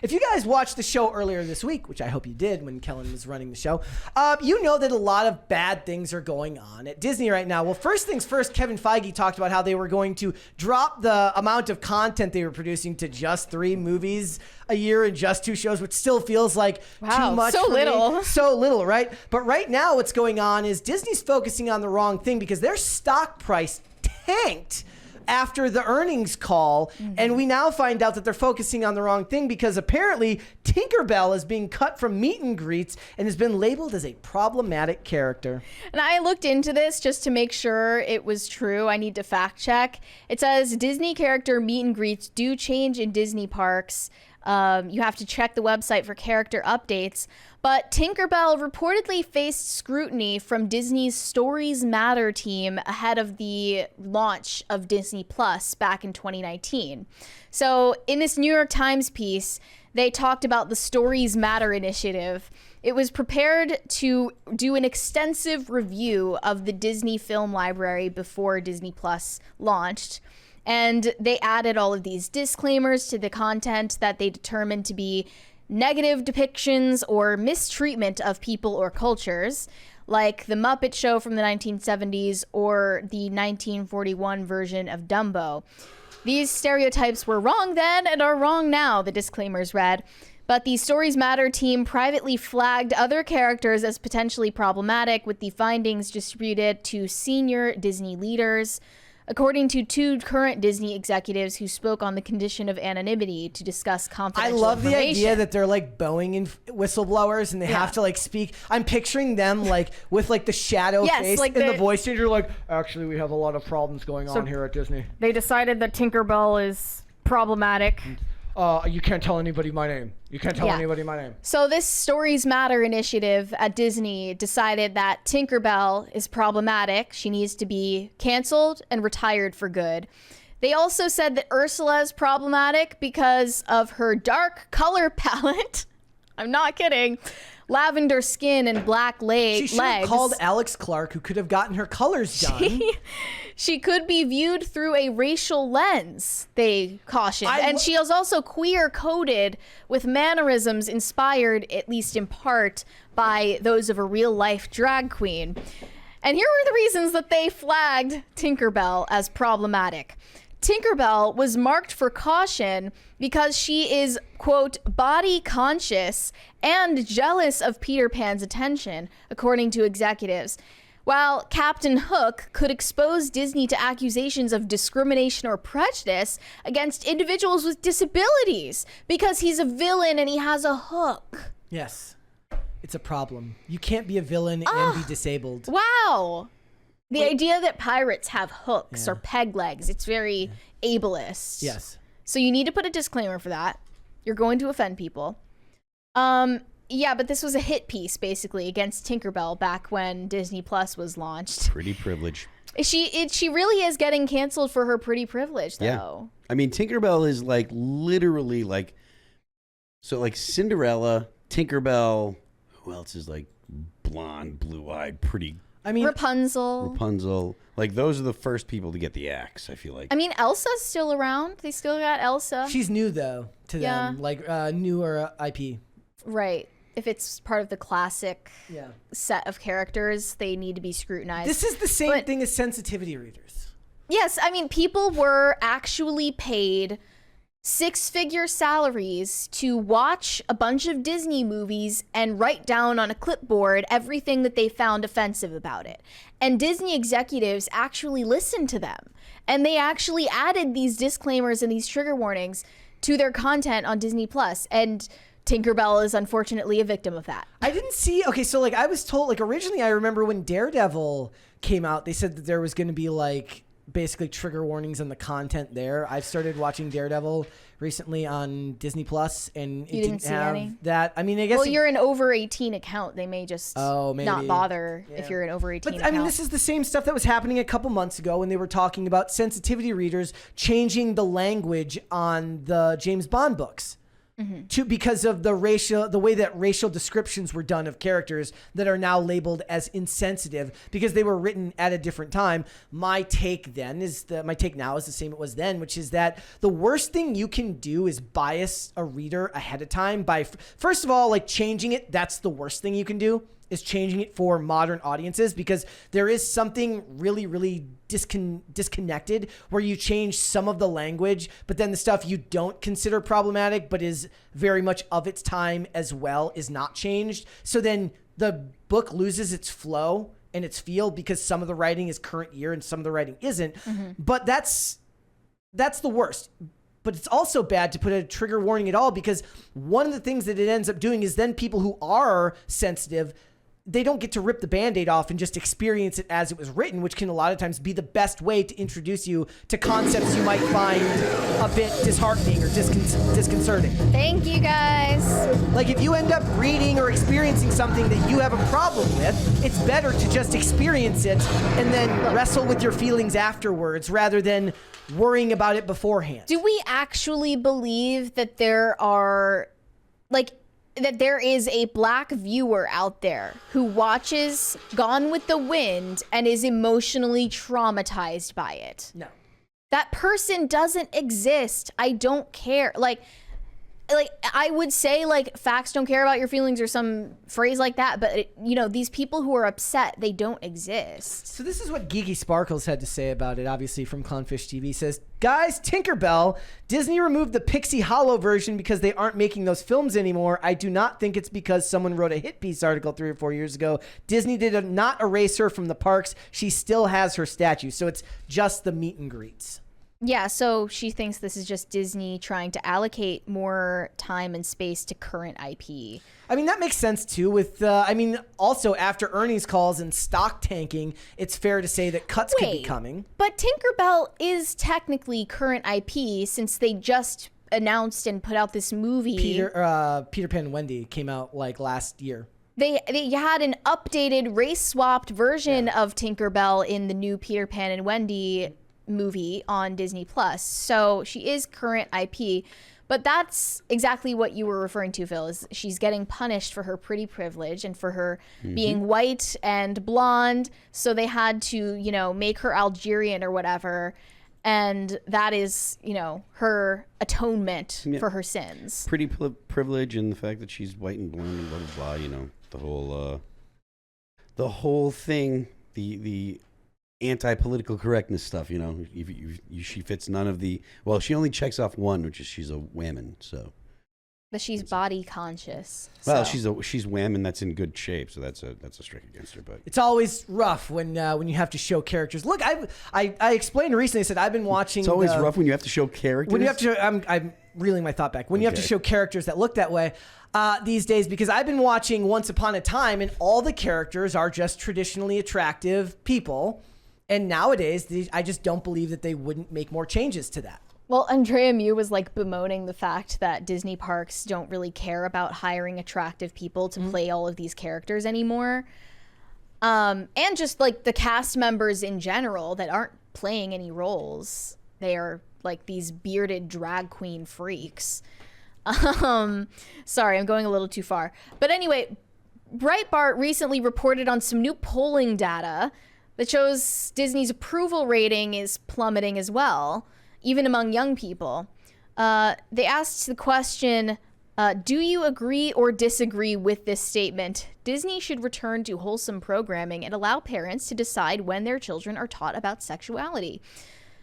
If you guys watched the show earlier this week, which I hope you did when Kellen was running the show, you know that a lot of bad things are going on at Disney right now. Well, first things first, Kevin Feige talked about how they were going to drop the amount of content they were producing to just 3 movies a year and just 2 shows, which still feels like too much. So little. So little, right? But right now what's going on is Disney's focusing on the wrong thing because their stock price tanked after the earnings call, and we now find out that they're focusing on the wrong thing because apparently Tinkerbell is being cut from meet and greets and has been labeled as a problematic character. And I looked into this just to make sure it was true. I need to fact check. It says Disney character meet and greets do change in Disney parks. You have to check the website for character updates. But Tinkerbell reportedly faced scrutiny from Disney's Stories Matter team ahead of the launch of Disney Plus back in 2019. So in this New York Times piece, they talked about the Stories Matter initiative. It was prepared to do an extensive review of the Disney film library before Disney Plus launched. And they added all of these disclaimers to the content that they determined to be negative depictions or mistreatment of people or cultures, like the Muppet Show from the 1970s or the 1941 version of Dumbo. These stereotypes were wrong then and are wrong now, the disclaimers read. But the Stories Matter team privately flagged other characters as potentially problematic, with the findings distributed to senior Disney leaders. According to 2 current Disney executives who spoke on the condition of anonymity to discuss confidential I love the information. idea that they're like Boeing and whistleblowers and they have to like speak. I'm picturing them like with like the shadow face like and the voice changer like, actually we have a lot of problems going on here at Disney. They decided that Tinkerbell is problematic. You can't tell anybody my name. You can't tell anybody my name. So this Stories Matter initiative at Disney decided that Tinkerbell is problematic. She needs to be canceled and retired for good. They also said that Ursula is problematic because of her dark color palette. I'm not kidding. Lavender skin and black legs. She should have called Alex Clark, who could have gotten her colors done. She could be viewed through a racial lens, they cautioned. And she is also queer-coded with mannerisms inspired, at least in part, by those of a real-life drag queen. And here were the reasons that they flagged Tinkerbell as problematic. Tinkerbell was marked for caution because she is, quote, body conscious and jealous of Peter Pan's attention, according to executives. While Captain Hook could expose Disney to accusations of discrimination or prejudice against individuals with disabilities because he's a villain and he has a hook. Yes, it's a problem. You can't be a villain and be disabled. Wow. The idea that pirates have hooks or peg legs, it's very ableist. Yes. So you need to put a disclaimer for that. You're going to offend people. Yeah, but this was a hit piece, basically, against Tinkerbell back when Disney Plus was launched. Pretty privilege. She really is getting canceled for her pretty privilege, though. Yeah. I mean, Tinkerbell is like literally like, so like Cinderella, Tinkerbell, who else is like blonde, blue-eyed, pretty? I mean, Rapunzel. Like, those are the first people to get the axe, I feel like. I mean, Elsa's still around. They still got Elsa. she's new, though, to them. Like, newer IP. Right. If it's part of the classic set of characters, they need to be scrutinized. This is the same thing as sensitivity readers. Yes, I mean, people were actually paid 6-figure salaries to watch a bunch of Disney movies and write down on a clipboard everything that they found offensive about it. And Disney executives actually listened to them. And they actually added these disclaimers and these trigger warnings to their content on Disney Plus. And Tinkerbell is unfortunately a victim of that. I didn't see. Okay, so like I was told, like originally I remember when Daredevil came out, they said that there was going to be like basically trigger warnings on the content there. I've started watching Daredevil recently on Disney Plus, and it didn't have any? that. I mean, I guess. Well, you're an over 18 account. They may just maybe not bother if you're an over 18 But account. I mean, this is the same stuff that was happening a couple months ago when they were talking about sensitivity readers changing the language on the James Bond books. because of the way that racial descriptions were done of characters that are now labeled as insensitive because they were written at a different time. My take now is the same it was then, which is that the worst thing you can do is bias a reader ahead of time by, first of all, like changing it. That's the worst thing you can do, is changing it for modern audiences, because there is something really, really disconnected where you change some of the language, but then the stuff you don't consider problematic but is very much of its time as well is not changed. So then the book loses its flow and its feel because some of the writing is current year and some of the writing isn't. But that's the worst. But it's also bad to put a trigger warning at all, because one of the things that it ends up doing is then people who are sensitive, they don't get to rip the Band-Aid off and just experience it as it was written, which can a lot of times be the best way to introduce you to concepts you might find a bit disheartening or disconcerting. Thank you, guys. Like if you end up reading or experiencing something that you have a problem with, it's better to just experience it and then wrestle with your feelings afterwards rather than worrying about it beforehand. Do we actually believe that there is a black viewer out there who watches Gone with the Wind and is emotionally traumatized by it? No. That person doesn't exist. I don't care. Like I would say like facts don't care about your feelings or some phrase like that, but these people who are upset, they don't exist. So this is what Geeky Sparkles had to say about it, obviously from Clownfish TV. He says, guys, Tinkerbell, Disney removed the Pixie Hollow version because they aren't making those films anymore. I do not think it's because someone wrote a hit piece article 3 or 4 years ago. Disney did not erase her from the parks. She still has her statue. So it's just the meet and greets. Yeah, so she thinks this is just Disney trying to allocate more time and space to current IP. I mean, that makes sense too with, also after earnings calls and stock tanking, it's fair to say that cuts could be coming. But Tinkerbell is technically current IP since they just announced and put out this movie. Peter Pan and Wendy came out like last year. They had an updated race-swapped version of Tinkerbell in the new Peter Pan and Wendy movie on Disney Plus. So she is current IP, but that's exactly what you were referring to, Phil, is she's getting punished for her pretty privilege and for her being white and blonde. So they had to, make her Algerian or whatever. And that is, her atonement for her sins. Pretty privilege and the fact that she's white and blonde and blah, blah, blah, the whole thing, the anti-political correctness stuff, she fits none of the, well, she only checks off one, which is she's a woman, so. But she's body conscious. Well, so. she's woman that's in good shape, so that's a strike against her. But it's always rough when you have to show characters. Look, I explained recently. I said I've been watching. It's always rough when you have to show characters. When you have to show, I'm reeling my thought back. When you have to show characters that look that way these days, because I've been watching Once Upon a Time, and all the characters are just traditionally attractive people. And nowadays, I just don't believe that they wouldn't make more changes to that. Well, Andrea Mew was like bemoaning the fact that Disney parks don't really care about hiring attractive people to play all of these characters anymore. And just like the cast members in general that aren't playing any roles. They are like these bearded drag queen freaks. Sorry, I'm going a little too far. But anyway, Breitbart recently reported on some new polling data that shows Disney's approval rating is plummeting as well, even among young people. They asked the question, do you agree or disagree with this statement? Disney should return to wholesome programming and allow parents to decide when their children are taught about sexuality.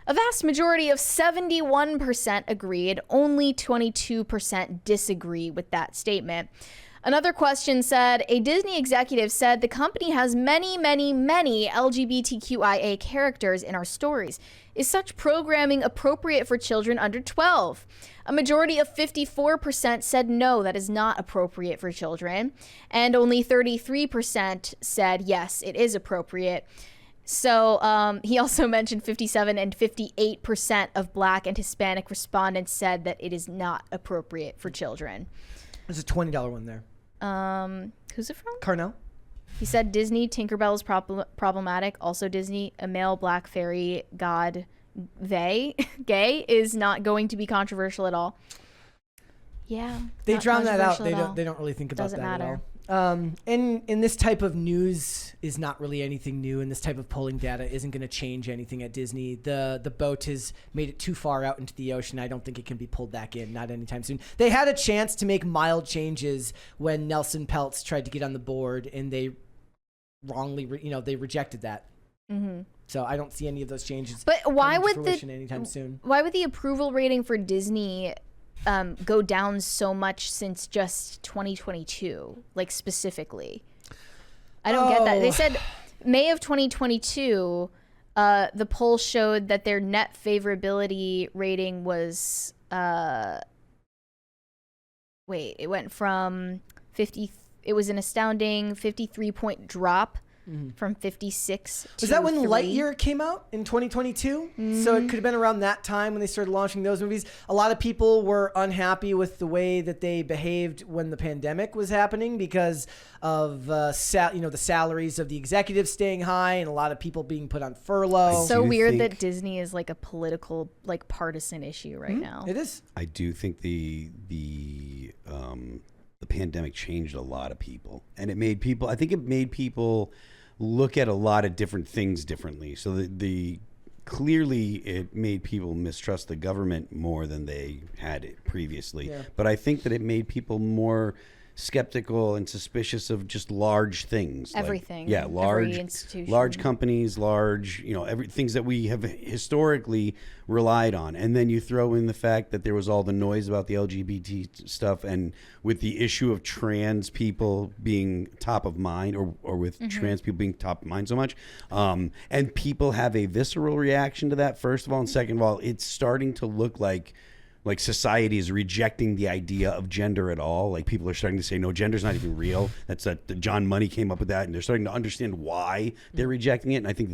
A vast majority of 71% agreed, only 22% disagree with that statement. Another question said, a Disney executive said the company has many, many, many LGBTQIA characters in our stories. Is such programming appropriate for children under 12? A majority of 54% said no, that is not appropriate for children. And only 33% said yes, it is appropriate. So he also mentioned 57 and 58% of Black and Hispanic respondents said that it is not appropriate for children. There's a $20 one there. Who's it from? Carnell. He said Disney, Tinkerbell is problematic. Also Disney, a male black fairy god, gay is not going to be controversial at all. Yeah. They not drown that out. controversial They at all. don't really think about Doesn't that matter. at all. And this type of news is not really anything new, and this type of polling data isn't going to change anything at Disney. The boat has made it too far out into the ocean. I don't think it can be pulled back in, not anytime soon. They had a chance to make mild changes when Nelson Peltz tried to get on the board, and they wrongly, they rejected that. Mm-hmm. So I don't see any of those changes. But why coming to would fruition anytime soon? Why would the approval rating for Disney go down so much since just 2022, like specifically? I don't get that. They said May of 2022, the poll showed that their net favorability rating was, it went from 50, it was an astounding 53-point drop from 56 to Was that when 3. Lightyear came out in 2022? So it could have been around that time when they started launching those movies. A lot of people were unhappy with the way that they behaved when the pandemic was happening because of the salaries of the executives staying high and a lot of people being put on furlough. So do weird think- that Disney is like a political, like partisan issue right now. It is. I do think the pandemic changed a lot of people, and it made people. I think it made people look at a lot of different things differently. So the clearly it made people mistrust the government more than they had it previously. Yeah. But I think that it made people more skeptical and suspicious of just large things. Everything. Like, Every institution. large companies, things that we have historically relied on. And then you throw in the fact that there was all the noise about the LGBT stuff, and with the issue of trans people being top of mind, or with trans people being top of mind so much. And people have a visceral reaction to that, first of all. And second of all, it's starting to look like society is rejecting the idea of gender at all. Like, people are starting to say, no, gender's not even real. That's John Money came up with that, and they're starting to understand why they're rejecting it. And I think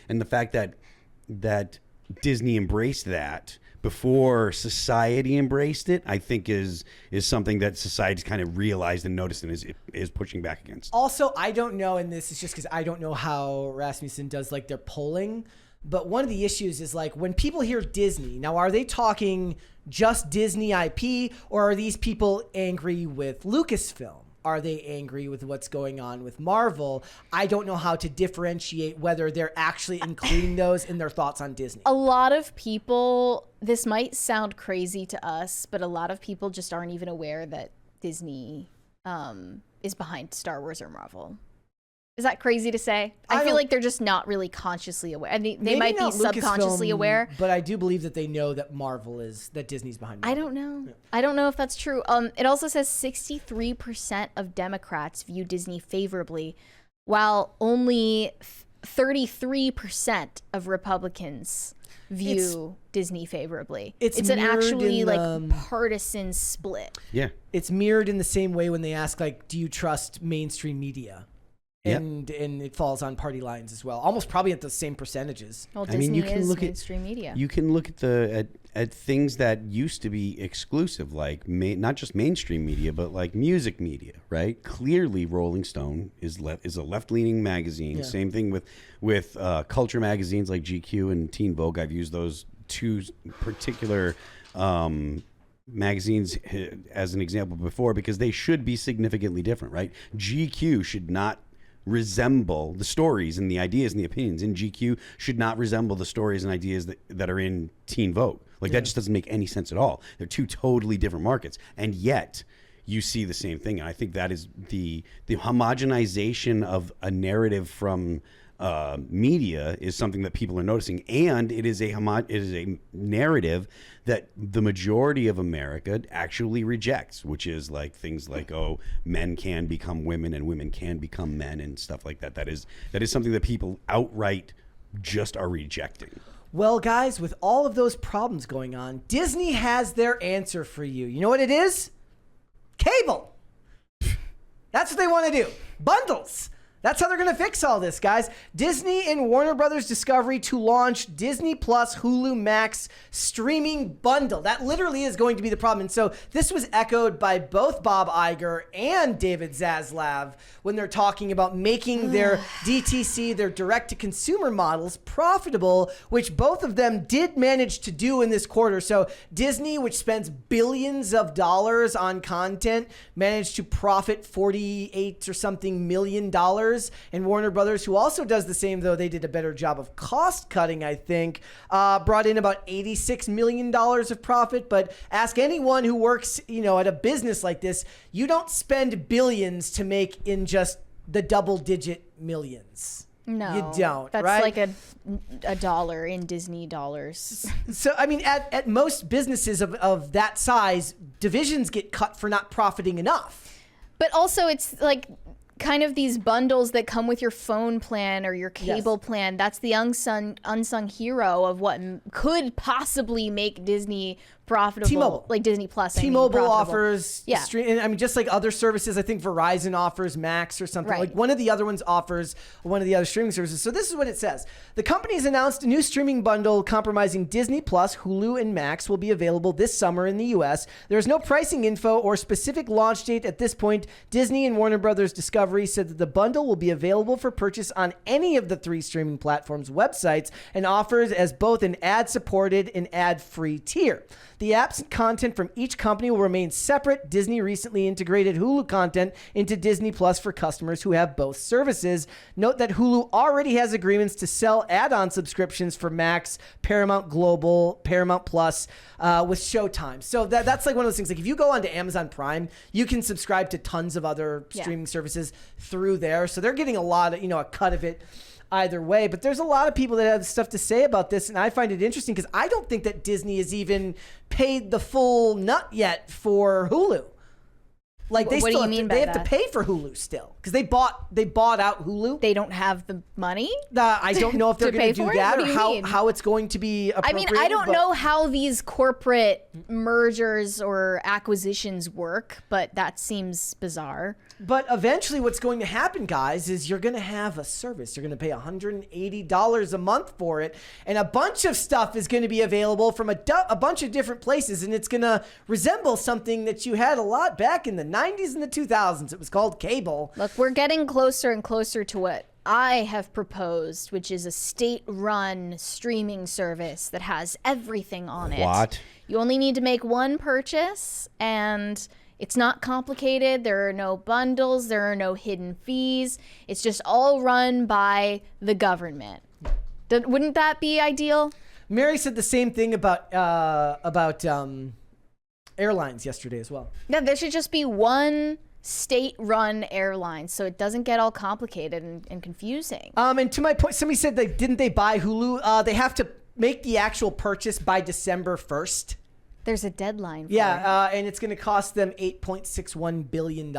and the fact that Disney embraced that before society embraced it, I think is something that society's kind of realized and noticed and is pushing back against. Also, I don't know, and this is just because I don't know how Rasmussen does like their polling, but one of the issues is like when people hear Disney, now are they talking just Disney IP, or are these people angry with Lucasfilm? Are they angry with what's going on with Marvel? I don't know how to differentiate whether they're actually including those in their thoughts on Disney. A lot of people, this might sound crazy to us, but a lot of people just aren't even aware that Disney is behind Star Wars or Marvel. Is that crazy to say? I feel like they're just not really consciously aware. I mean, they might be not subconsciously Lucasfilm, aware. but I do believe that they know that Disney's behind Marvel. I don't know. Yeah. I don't know if that's true. It also says 63% of Democrats view Disney favorably, while only 33% of Republicans view Disney favorably. It's an actually partisan split. Yeah. It's mirrored in the same way when they ask, like, do you trust mainstream media? And it falls on party lines as well, almost probably at the same percentages. Well, Disney is mainstream media. You can look at things that used to be exclusive, like not just mainstream media, but like music media, right? Clearly, Rolling Stone is a left-leaning magazine. Yeah. Same thing with culture magazines like GQ and Teen Vogue. I've used those two particular magazines as an example before because they should be significantly different, right? GQ should not resemble the stories and the ideas and the opinions in GQ should not resemble the stories and ideas that are in Teen Vogue. Like, that just doesn't make any sense at all. They're two totally different markets. And yet you see the same thing. And I think that is the homogenization of a narrative from media is something that people are noticing, and it is a narrative that the majority of America actually rejects, which is like things like, oh, men can become women and women can become men and stuff like that. That is something that people outright just are rejecting. Well, guys, with all of those problems going on, Disney has their answer for you. You know what it is? Cable. That's what they want to do. Bundles. That's how they're going to fix all this, guys. Disney and Warner Brothers Discovery to launch Disney Plus Hulu Max streaming bundle. That literally is going to be the problem. And so this was echoed by both Bob Iger and David Zaslav when they're talking about making their DTC, their direct-to-consumer models profitable, which both of them did manage to do in this quarter. So Disney, which spends billions of dollars on content, managed to profit 48 or something million dollars. And Warner Brothers, who also does the same, though they did a better job of cost cutting, I think, brought in about $86 million of profit. But ask anyone who works, at a business like this, you don't spend billions to make in just the double-digit millions. No, you don't. That's right? like a dollar in Disney dollars. So, I mean, at most businesses of that size, divisions get cut for not profiting enough. But also, it's like kind of these bundles that come with your phone plan or your cable plan. That's the unsung hero of what could possibly make Disney profitable. T-Mobile. Like Disney Plus. T-Mobile offers, yeah. Just like other services, I think Verizon offers Max or something. Right. Like one of the other ones offers one of the other streaming services. So this is what it says. The company's announced a new streaming bundle comprising Disney Plus, Hulu, and Max will be available this summer in the U.S. There's no pricing info or specific launch date at this point. Disney and Warner Brothers Discovery said that the bundle will be available for purchase on any of the 3 streaming platforms' websites and offers as both an ad-supported and ad-free tier. The apps and content from each company will remain separate. Disney recently integrated Hulu content into Disney Plus for customers who have both services. Note that Hulu already has agreements to sell add-on subscriptions for Max, Paramount Global, Paramount Plus, with Showtime. So that's like one of those things. Like if you go onto Amazon Prime, you can subscribe to tons of other streaming services through there. So they're getting a lot of, a cut of it either way. But there's a lot of people that have stuff to say about this, and I find it interesting because I don't think that Disney has even paid the full nut yet for Hulu. Like they what still do you mean they by have to that? pay for Hulu still because they bought out Hulu. They don't have the money? I don't know if they're To going pay to do for it? that What or do you mean? how it's going to be I mean, appropriated. I don't but- know how these corporate mergers or acquisitions work, but that seems bizarre. But eventually what's going to happen, guys, is you're going to have a service. You're going to pay $180 a month for it. And a bunch of stuff is going to be available from a bunch of different places. And it's going to resemble something that you had a lot back in the 90s and the 2000s. It was called cable. Look, we're getting closer and closer to what I have proposed, which is a state-run streaming service that has everything on it. What? You only need to make one purchase, and it's not complicated. There are no bundles. There are no hidden fees. It's just all run by the government. Wouldn't that be ideal? Mary said the same thing about airlines yesterday as well. Yeah, there should just be one state-run airline so it doesn't get all complicated and confusing. And to my point, somebody said didn't they buy Hulu? They have to make the actual purchase by December 1st. There's a deadline for it. Yeah, and it's going to cost them $8.61 billion.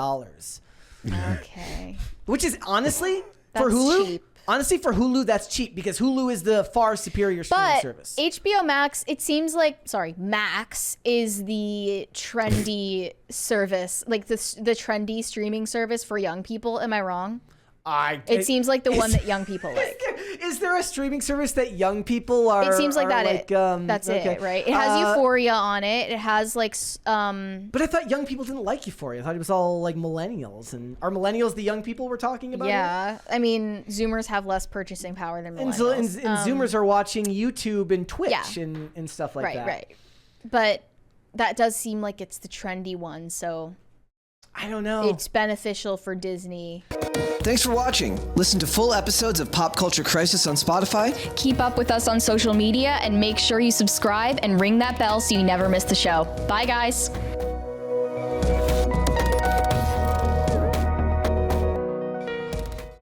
Okay. Which is honestly, for That's Hulu, cheap. honestly, for Hulu, that's cheap because Hulu is the far superior streaming But service. HBO Max, it seems like, Max is the trendy service, like the trendy streaming service for young people. Am I wrong? It seems like the one that young people like. Is there a streaming service that young people are? It seems like are that. That's okay. it, right? It has Euphoria on it. It has like, But I thought young people didn't like Euphoria. I thought it was all like millennials. And are millennials the young people we're talking about? yeah. I mean, Zoomers have less purchasing power than And, millennials. and Zoomers are watching YouTube and Twitch Yeah. and stuff like that. Right. But that does seem like it's the trendy one, so I don't know. it's beneficial for Disney. Thanks for watching. Listen to full episodes of Pop Culture Crisis on Spotify. Keep up with us on social media and make sure you subscribe and ring that bell so you never miss the show. Bye, guys.